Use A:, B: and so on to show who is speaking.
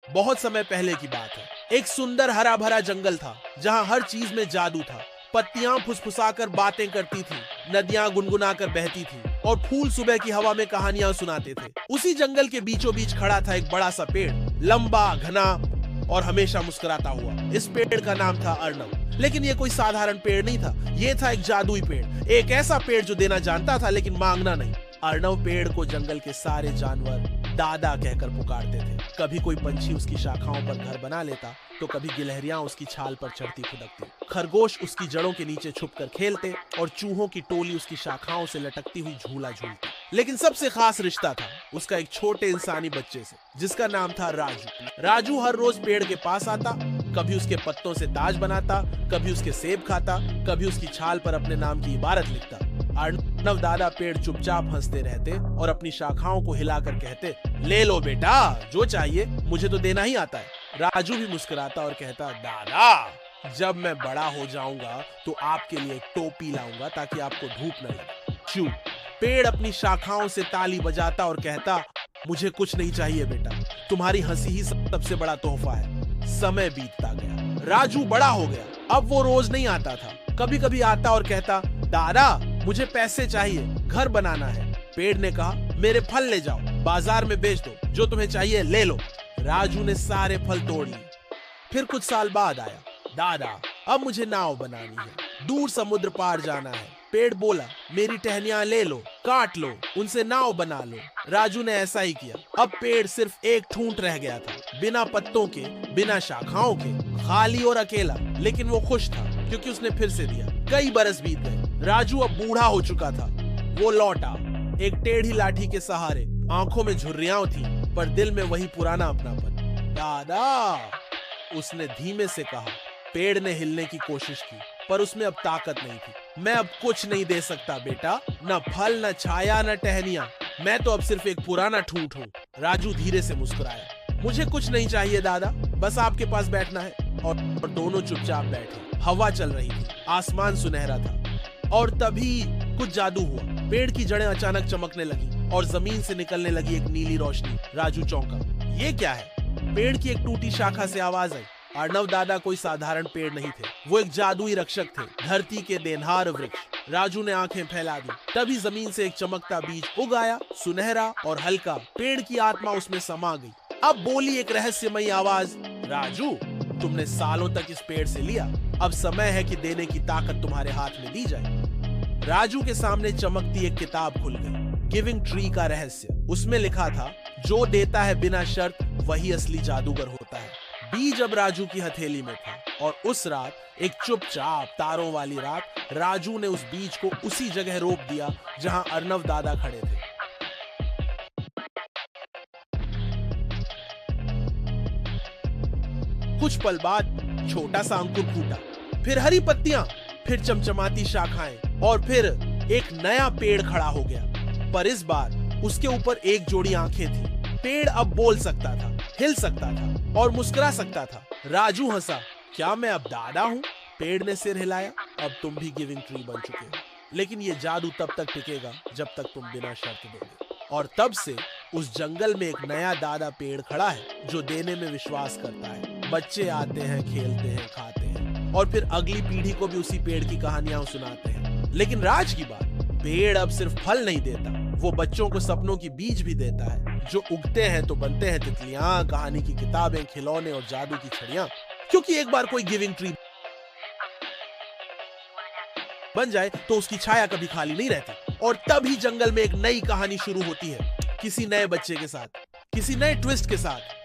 A: बहुत समय पहले की बात है। एक सुंदर हरा भरा जंगल था जहाँ हर चीज में जादू था। पत्तियां फुसफुसाकर बातें करती थी, नदियां गुनगुनाकर बहती थी और फूल सुबह की हवा में कहानियां सुनाते थे। उसी जंगल के बीचों बीच खड़ा था एक बड़ा सा पेड़, लंबा, घना और हमेशा मुस्कुराता हुआ। इस पेड़ का नाम था अर्नव। लेकिन ये कोई साधारण पेड़ नहीं था, ये था एक जादुई पेड़, एक ऐसा पेड़ जो देना जानता था लेकिन मांगना नहीं। अर्नव पेड़ को जंगल के सारे जानवर दादा कहकर पुकारते थे। कभी कोई पंछी उसकी शाखाओं पर घर बना लेता तो कभी गिलहरियां उसकी छाल पर चढ़ती फुदकती, खरगोश उसकी जड़ों के नीचे छुपकर खेलते और चूहों की टोली उसकी शाखाओं से लटकती हुई झूला झूलती। लेकिन सबसे खास रिश्ता था उसका एक छोटे इंसानी बच्चे से, जिसका नाम था राजू। राजू हर रोज पेड़ के पास आता, कभी उसके पत्तों से ताज बनाता, कभी उसके सेब खाता, कभी उसकी छाल पर अपने नाम की इबारत लिखता। अर्नव दादा पेड़ चुपचाप हंसते रहते और अपनी शाखाओं को हिलाकर कहते, ले लो बेटा, जो चाहिए, मुझे तो देना ही आता है। राजू भी मुस्कुराता और कहता, दादा, जब मैं बड़ा हो जाऊंगा तो आपके लिए एक टोपी लाऊंगा ताकि आपको धूप न लगे। चू पेड़ अपनी शाखाओं से ताली बजाता और कहता, मुझे कुछ नहीं चाहिए बेटा, तुम्हारी हंसी ही सबसे बड़ा तोहफा है। समय बीतता गया, राजू बड़ा हो गया। अब वो रोज नहीं आता था, कभी कभी आता और कहता, दादा, मुझे पैसे चाहिए, घर बनाना है। पेड़ ने कहा, मेरे फल ले जाओ, बाजार में बेच दो, जो तुम्हें चाहिए ले लो। राजू ने सारे फल तोड़ लिए। फिर कुछ साल बाद आया, दादा, अब मुझे नाव बनानी है, दूर समुद्र पार जाना है। पेड़ बोला, मेरी टहनियां ले लो, काट लो, उनसे नाव बना लो। राजू ने ऐसा ही किया। अब पेड़ सिर्फ एक ठूंठ रह गया था, बिना पत्तों के, बिना शाखाओं के, खाली और अकेला। लेकिन वो खुश था क्योंकि उसने फिर से दिया। कई बरस बीत गए। राजू अब बूढ़ा हो चुका था। वो लौटा, एक टेढ़ी लाठी के सहारे। आंखों में झुर्रियां थी पर दिल में वही पुराना अपनापन। दादा, उसने धीमे से कहा। पेड़ ने हिलने की कोशिश की पर उसमें अब ताकत नहीं थी। मैं अब कुछ नहीं दे सकता बेटा, न फल, न छाया, न टहनियां। मैं तो अब सिर्फ एक पुराना ठूंठ हूँ। राजू धीरे से मुस्कुराया। मुझे कुछ नहीं चाहिए दादा, बस आपके पास बैठना है। और दोनों चुपचाप बैठे। हवा चल रही थी, आसमान सुनहरा था और तभी कुछ जादू हुआ। पेड़ की जड़ें अचानक चमकने लगी और जमीन से निकलने लगी एक नीली रोशनी। राजू चौंका। ये क्या है? पेड़ की एक टूटी शाखा से आवाज आई। अर्नव दादा कोई साधारण पेड़ नहीं थे, वो एक जादुई रक्षक थे, धरती के देनहार वृक्ष। राजू ने आंखें फैला दी। तभी जमीन से एक चमकता बीज उग आया, सुनहरा और हल्का। पेड़ की आत्मा उसमें समा गई। अब बोली एक रहस्यमयी आवाज, राजू, तुमने सालों तक इस पेड़ से लिया, अब समय है कि देने की ताकत तुम्हारे हाथ में दी जाए। राजू के सामने चमकती एक किताब खुल गई, गिविंग ट्री का रहस्य। उसमें लिखा था, जो देता है बिना शर्त वही असली जादूगर होता है। बीज अब राजू की हथेली में था और उस रात, एक चुपचाप तारों वाली रात, राजू ने उस बीज को उसी जगह रोप दिया जहां अर्नव दादा खड़े थे। कुछ पल बाद छोटा सा अंकुर फूटा, फिर हरी पत्तियां, फिर चमचमाती शाखाएं और फिर एक नया पेड़ खड़ा हो गया। पर इस बार उसके ऊपर एक जोड़ी आंखें थी। पेड़ अब बोल सकता था, हिल सकता था और मुस्कुरा सकता था। राजू हंसा, क्या मैं अब दादा हूँ? पेड़ ने सिर हिलाया। अब तुम भी गिविंग ट्री बन चुके हो, लेकिन ये जादू तब तक टिकेगा जब तक तुम बिना शर्त दोगे। और तब से उस जंगल में एक नया दादा पेड़ खड़ा है जो देने में विश्वास करता है। बच्चे आते हैं, खेलते हैं, खाते हैं और फिर अगली पीढ़ी को भी उसी पेड़ की कहानियां सुनाते हैं। लेकिन राज की बात, पेड़ अब सिर्फ फल नहीं देता, वो बच्चों को सपनों की बीज भी देता है, जो उगते हैं तो बनते हैं तितलियां, कहानी की किताबें, खिलौने और जादू की छड़ियां। क्योंकि एक बार कोई गिविंग ट्री बन जाए तो उसकी छाया कभी खाली नहीं रहती। और तभी जंगल में एक नई कहानी शुरू होती है, किसी नए बच्चे के साथ, किसी नए ट्विस्ट के साथ।